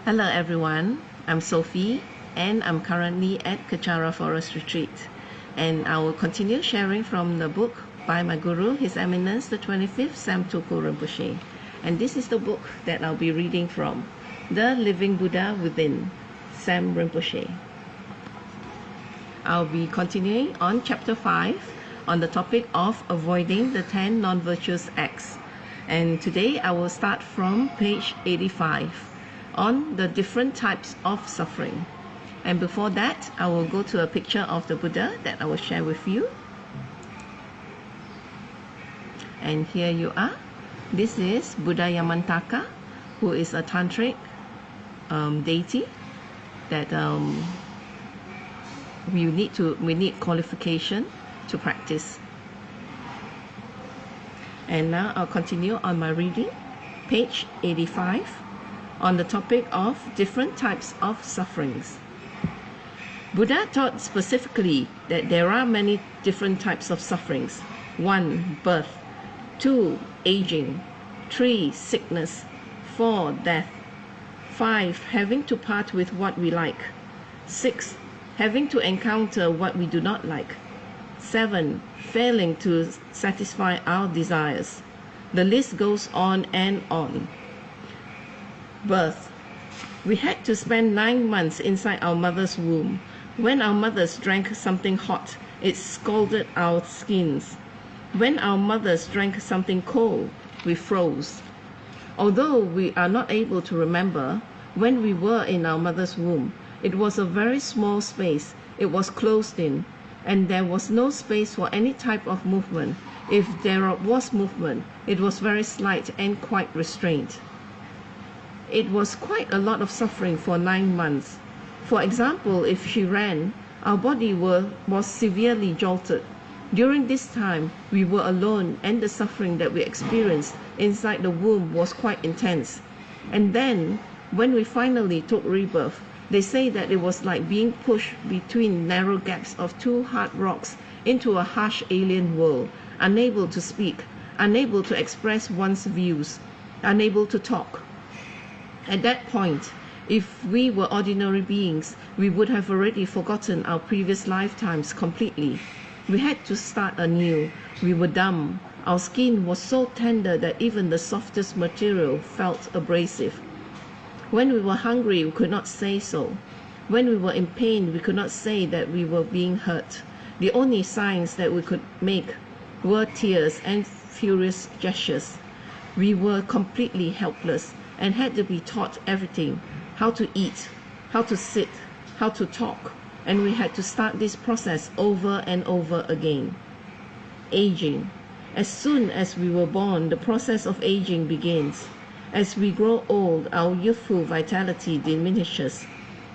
Hello everyone, I'm Sophie and I'm currently at Kachara Forest Retreat, and I will continue sharing from the book by my Guru, His Eminence the 25th Sam Tuku Rinpoche. And this is the book that I'll be reading from, The Living Buddha Within, Sam Rinpoche. I'll be continuing on chapter 5 on the topic of avoiding the 10 non-virtuous acts. And today I will start from page 85 on the different types of suffering. And before that, I will go to a picture of the Buddha that I will share with you. And here you are. This is Buddha Yamantaka, who is a tantric deity that we need qualification to practice. And now I'll continue on my reading, page 85, on the topic of different types of sufferings. Buddha taught specifically that there are many different types of sufferings. 1. Birth. 2. Aging. 3. Sickness. 4. Death. 5. Having to part with what we like. 6. Having to encounter what we do not like. 7. Failing to satisfy our desires. The list goes on and on. Birth. We had to spend 9 months inside our mother's womb. When our mothers drank something hot, it scalded our skins. When our mothers drank something cold, we froze. Although we are not able to remember, when we were in our mother's womb, it was a very small space. It was closed in, and there was no space for any type of movement. If there was movement, it was very slight and quite restrained. It was quite a lot of suffering for 9 months. For example, if she ran, our body was severely jolted. During this time, we were alone, and the suffering that we experienced inside the womb was quite intense. And then, when we finally took rebirth, they say that it was like being pushed between narrow gaps of 2 hard rocks into a harsh alien world, unable to speak, unable to express one's views, unable to talk. At that point, if we were ordinary beings, we would have already forgotten our previous lifetimes completely. We had to start anew. We were dumb. Our skin was so tender that even the softest material felt abrasive. When we were hungry, we could not say so. When we were in pain, we could not say that we were being hurt. The only signs that we could make were tears and furious gestures. We were completely helpless and had to be taught everything: how to eat, how to sit, how to talk, and we had to start this process over and over again. Aging. As soon as we were born, the process of aging begins. As we grow old, our youthful vitality diminishes.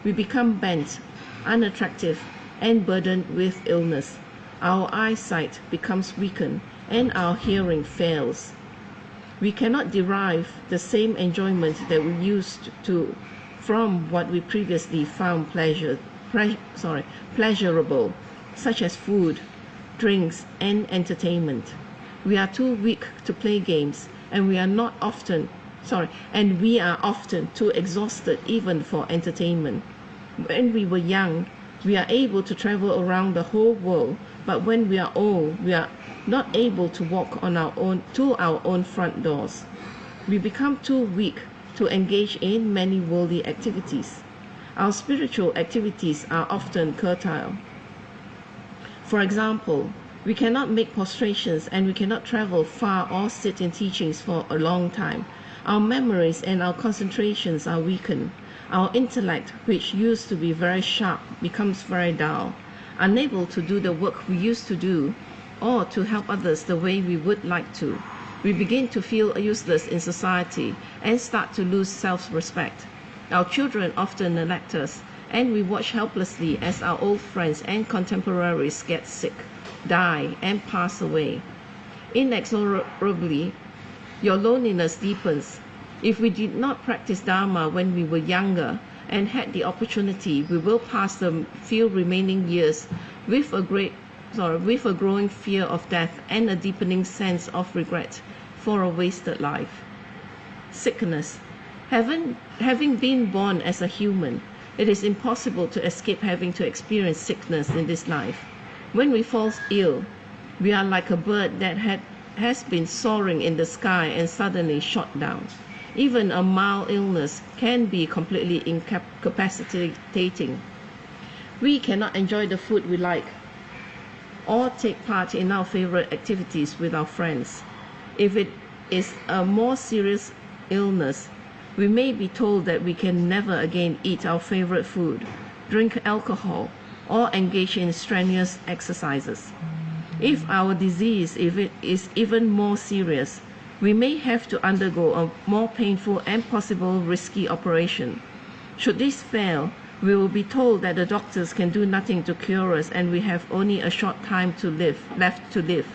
We become bent, unattractive, and burdened with illness. Our eyesight becomes weakened, and our hearing fails. We cannot derive the same enjoyment that we used to from what we previously found pleasurable, such as food, drinks, and entertainment. We are too weak to play games, and we are often too exhausted even for entertainment. When we were young, we are able to travel around the whole world, but when we are old, we are not able to walk on our own front doors. We become too weak to engage in many worldly activities. Our spiritual activities are often curtailed. For example, we cannot make prostrations, and we cannot travel far or sit in teachings for a long time. Our memories and our concentrations are weakened. Our intellect, which used to be very sharp, becomes very dull. Unable to do the work we used to do, or to help others the way we would like to, we begin to feel useless in society and start to lose self-respect. Our children often neglect us, and we watch helplessly as our old friends and contemporaries get sick, die, and pass away. Inexorably, your loneliness deepens. If we did not practice Dharma when we were younger and had the opportunity, we will pass the few remaining years with a growing fear of death and a deepening sense of regret for a wasted life. Sickness. Having been born as a human, it is impossible to escape having to experience sickness in this life. When we fall ill, we are like a bird that has been soaring in the sky and suddenly shot down. Even a mild illness can be completely incapacitating. We cannot enjoy the food we like or take part in our favorite activities with our friends. If it is a more serious illness, we may be told that we can never again eat our favorite food, drink alcohol, or engage in strenuous exercises. If our disease is even more serious, we may have to undergo a more painful and possible risky operation. Should this fail, we will be told that the doctors can do nothing to cure us and we have only a short time left to live.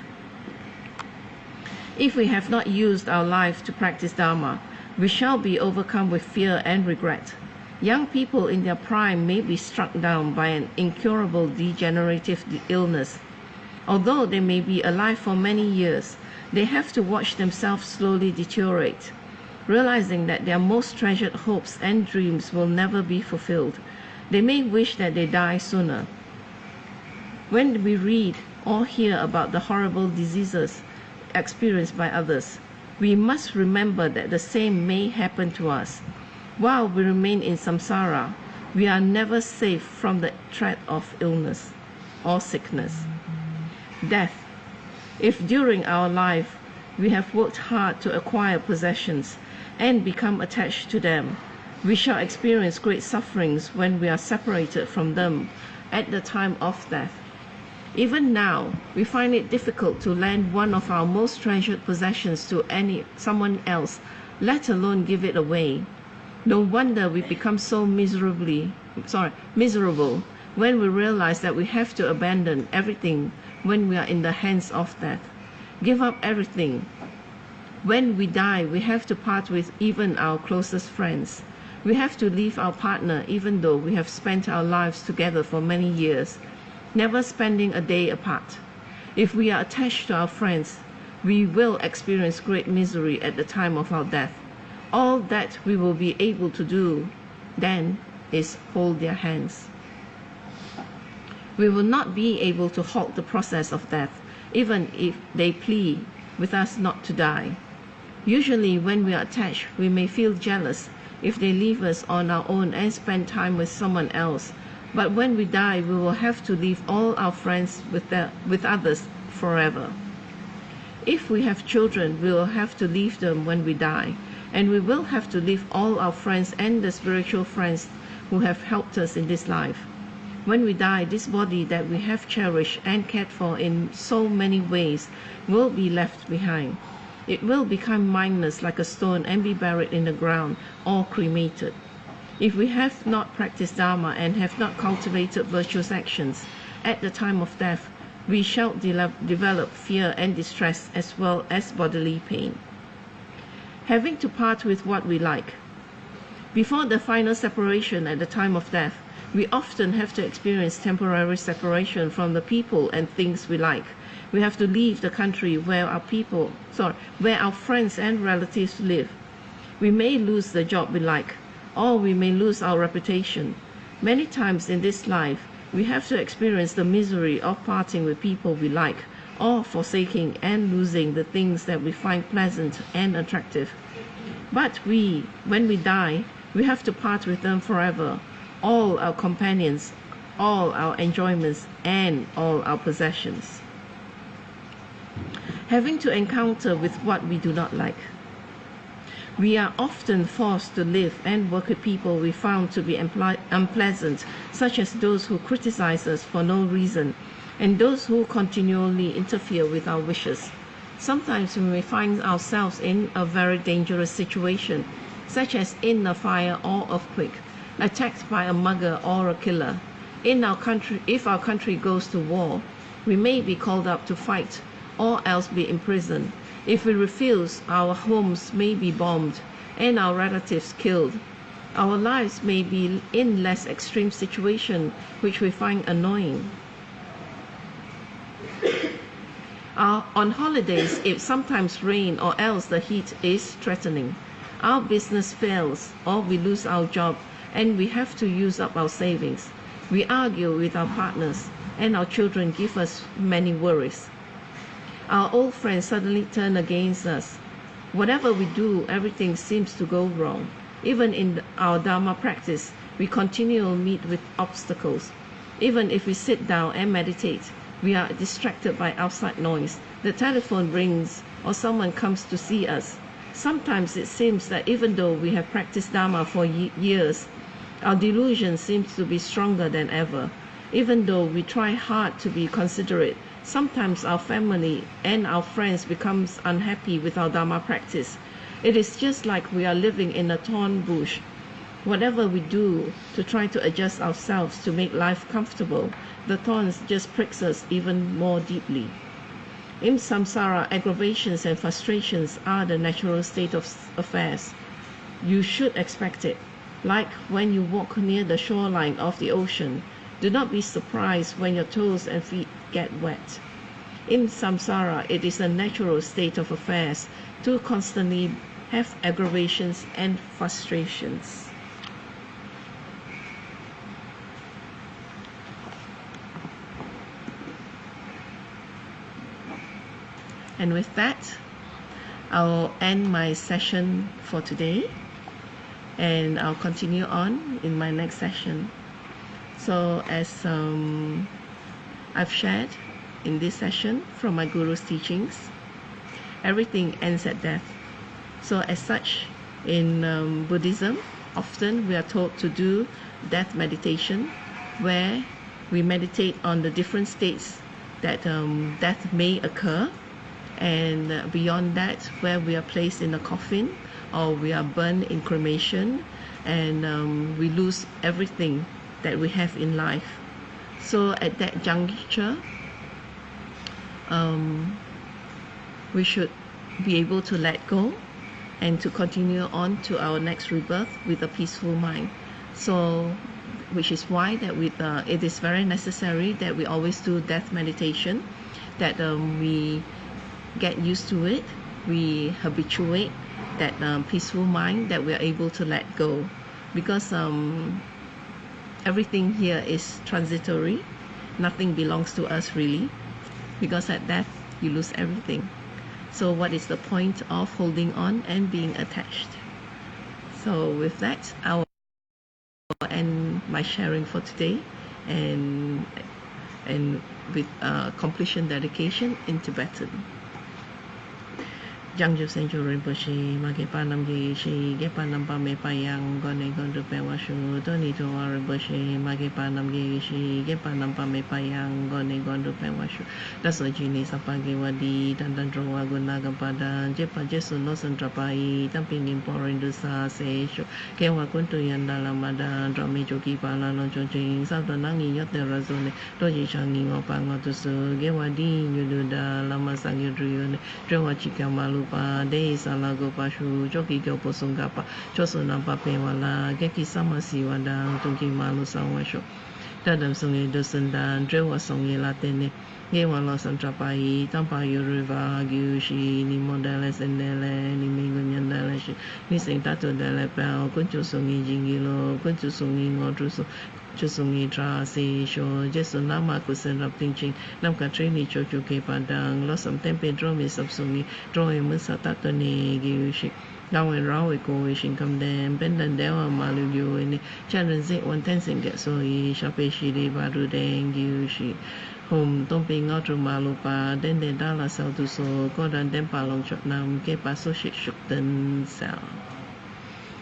If we have not used our life to practice Dharma, we shall be overcome with fear and regret. Young people in their prime may be struck down by an incurable degenerative illness. Although they may be alive for many years, they have to watch themselves slowly deteriorate, realizing that their most treasured hopes and dreams will never be fulfilled. They may wish that they die sooner. When we read or hear about the horrible diseases experienced by others, we must remember that the same may happen to us. While we remain in samsara, we are never safe from the threat of illness or sickness. Death. If during our life we have worked hard to acquire possessions and become attached to them, we shall experience great sufferings when we are separated from them at the time of death. Even now, we find it difficult to lend one of our most treasured possessions to someone else, let alone give it away. No wonder we become so miserable when we realize that we have to abandon everything when we are in the hands of death. Give up everything. When we die, we have to part with even our closest friends. We have to leave our partner even though we have spent our lives together for many years, never spending a day apart. If we are attached to our friends, we will experience great misery at the time of our death. All that we will be able to do then is hold their hands. We will not be able to halt the process of death, even if they plead with us not to die. Usually when we are attached, we may feel jealous if they leave us on our own and spend time with someone else. But when we die, we will have to leave all our friends with others forever. If we have children, we will have to leave them when we die, and we will have to leave all our friends and the spiritual friends who have helped us in this life. When we die, this body that we have cherished and cared for in so many ways will be left behind. It will become mindless like a stone and be buried in the ground or cremated. If we have not practiced Dharma and have not cultivated virtuous actions, at the time of death, we shall develop fear and distress as well as bodily pain. Having to part with what we like. Before the final separation at the time of death, we often have to experience temporary separation from the people and things we like. We have to leave the country where our friends and relatives live. We may lose the job we like, or we may lose our reputation. Many times in this life, we have to experience the misery of parting with people we like, or forsaking and losing the things that we find pleasant and attractive. But when we die, we have to part with them forever, all our companions, all our enjoyments, and all our possessions. Having to encounter with what we do not like. We are often forced to live and work with people we found to be unpleasant, such as those who criticize us for no reason, and those who continually interfere with our wishes. Sometimes we may find ourselves in a very dangerous situation, such as in a fire or earthquake, attacked by a mugger or a killer. If our country goes to war, we may be called up to fight or else be imprisoned. If we refuse, our homes may be bombed and our relatives killed. Our lives may be in less extreme situation which we find annoying. On holidays, it sometimes rains or else the heat is threatening. our business fails or we lose our job and we have to use up our savings. We argue with our partners and our children give us many worries. Our old friends suddenly turn against us. Whatever we do, everything seems to go wrong. Even in our Dharma practice, we continually meet with obstacles. Even if we sit down and meditate, we are distracted by outside noise. The telephone rings or someone comes to see us. Sometimes it seems that even though we have practiced Dharma for years, our delusion seems to be stronger than ever. Even though we try hard to be considerate, sometimes our family and our friends becomes unhappy with our Dharma practice. It is just like we are living in a thorn bush. Whatever we do to try to adjust ourselves to make life comfortable, the thorns just pricks us even more deeply. In samsara, aggravations and frustrations are the natural state of affairs. You should expect it. Like when you walk near the shoreline of the ocean, do not be surprised when your toes and feet get wet. In samsara, it is a natural state of affairs to constantly have aggravations and frustrations. And with that, I'll end my session for today, and I'll continue on in my next session. So as I've shared in this session from my Guru's teachings, everything ends at death. So as such, in Buddhism, often we are told to do death meditation, where we meditate on the different states that death may occur, and beyond that, where we are placed in a coffin or we are burned in cremation, and we lose everything that we have in life. So at that juncture, we should be able to let go and to continue on to our next rebirth with a peaceful mind. So which is why that it is very necessary that we always do death meditation, that we get used to it, we habituate that peaceful mind, that we are able to let go, because everything here is transitory. Nothing belongs to us really, because at death you lose everything. So what is the point of holding on and being attached? So with that, I will end my sharing for today, and with completion dedication in Tibetan. Jangju Senju Rinpoche, Magepanam Geishi, Gepanam Pame Payang, Gone Gondu Pewashu, Tony Toa Rinpoche, Magepanam Geishi, Gepanam Pame Payang, Gone Gondu Pewashu, Daso Jini Sapage Wadi, Dandandroa Gunagapada, Jepa Jesu Nosan Trapai, Tamping in Porindusa, Seisho, Kewa Kuntu Yandalamada, Drami Joki Pala, Lonjojing, Sabdanangi Yoterazone, Doji Changi Opangatusu, Gewadi, Yududa, Lama Sangyudriune, Drewa Chikamalu. Dei salago pashu joki gyopo sungapa choso nampa pewala geki sama siwadang tungki malu sawasho dadam sungi dosendan drewa songi latene gewa lo santrapai tampa yuriva gyushi ni modele sendele ni mingunyandele shi ni sing tato dele pao kuncho sungi jingilo kuncho sungi ngodruso Chusungi tra si sho jesu nama kusen rap ting ching nam ka trini cho chu ke padang lo sam tempe dro mi sap sungi dro e mun sa ta to ne gi yu shi Now when rawe ko we shin kam den ben dan dewa malu gyu ni chan ren zi wan ten sing get so yi sha pe shi ri ba ru den gi yu shi hom tong pe ngao tru malu pa den den da la sao tu so ko dan den pa long chot nam ke pa so shik shuk den sao.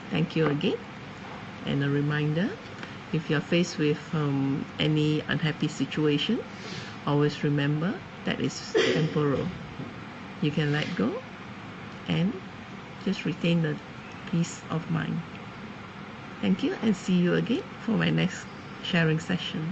Thank you again, and a reminder, if you are faced with any unhappy situation, always remember that it's temporal. You can let go and just retain the peace of mind. Thank you, and see you again for my next sharing session.